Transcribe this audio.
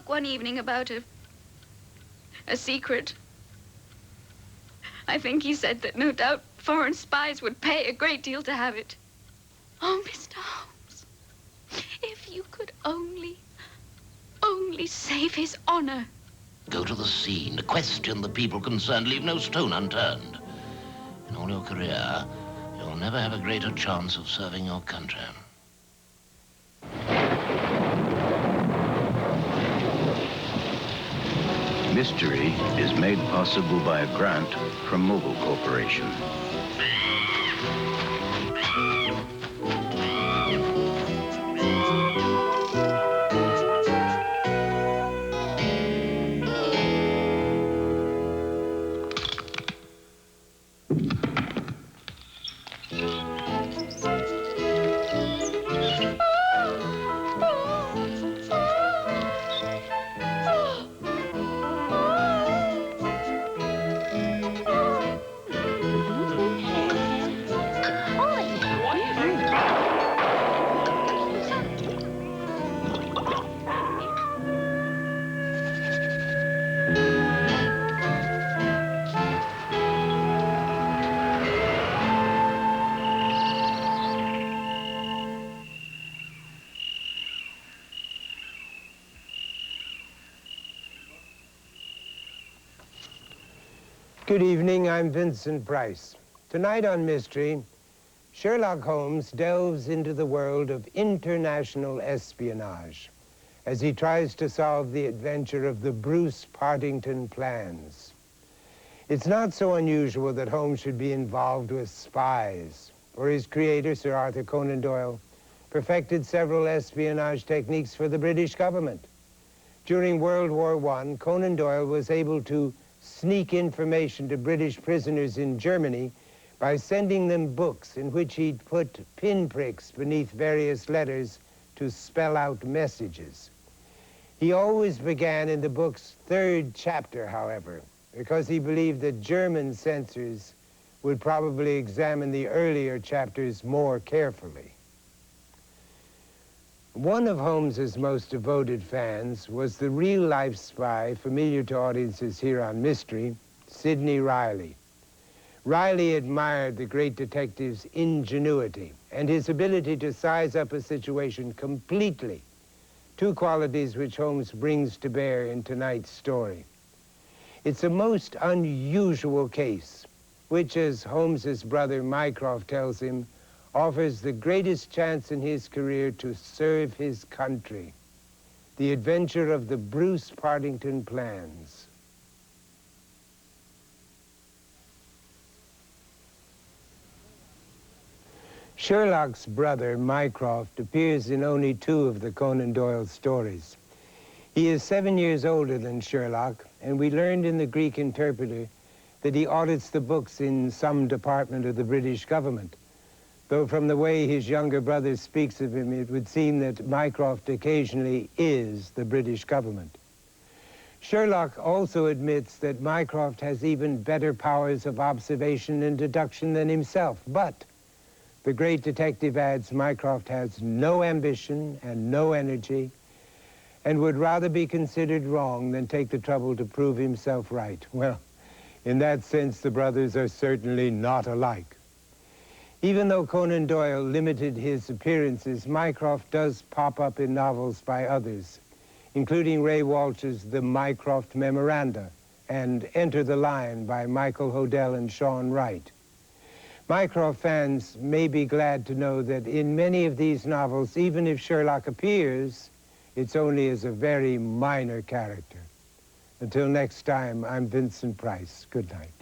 spoke one evening about a secret. I think he said that no doubt foreign spies would pay a great deal to have it. Oh, Mr. Holmes, if you could only save his honor. Go to the scene, question the people concerned, leave no stone unturned. In all your career, you'll never have a greater chance of serving your country. Mystery is made possible by a grant from Mobil Corporation. Good evening, I'm Vincent Price. Tonight on Mystery, Sherlock Holmes delves into the world of international espionage as he tries to solve the adventure of the Bruce-Partington plans. It's not so unusual that Holmes should be involved with spies, for his creator, Sir Arthur Conan Doyle, perfected several espionage techniques for the British government. During World War I, Conan Doyle was able to sneak information to British prisoners in Germany by sending them books in which he'd put pinpricks beneath various letters to spell out messages. He always began in the book's third chapter, however, because he believed that German censors would probably examine the earlier chapters more carefully. One of Holmes's most devoted fans was the real-life spy familiar to audiences here on Mystery, Sidney Riley. Riley admired the great detective's ingenuity and his ability to size up a situation completely, two qualities which Holmes brings to bear in tonight's story. It's a most unusual case, which, as Holmes's brother Mycroft tells him, offers the greatest chance in his career to serve his country. The adventure of the Bruce-Partington plans. Sherlock's brother, Mycroft, appears in only 2 of the Conan Doyle stories. He is 7 years older than Sherlock, and we learned in the Greek Interpreter that he audits the books in some department of the British government. Though from the way his younger brother speaks of him, it would seem that Mycroft occasionally is the British government. Sherlock also admits that Mycroft has even better powers of observation and deduction than himself, but the great detective adds Mycroft has no ambition and no energy and would rather be considered wrong than take the trouble to prove himself right. Well, in that sense, the brothers are certainly not alike. Even though Conan Doyle limited his appearances, Mycroft does pop up in novels by others, including Ray Walsh's The Mycroft Memoranda and Enter the Lion by Michael Hodel and Sean Wright. Mycroft fans may be glad to know that in many of these novels, even if Sherlock appears, it's only as a very minor character. Until next time, I'm Vincent Price. Good night.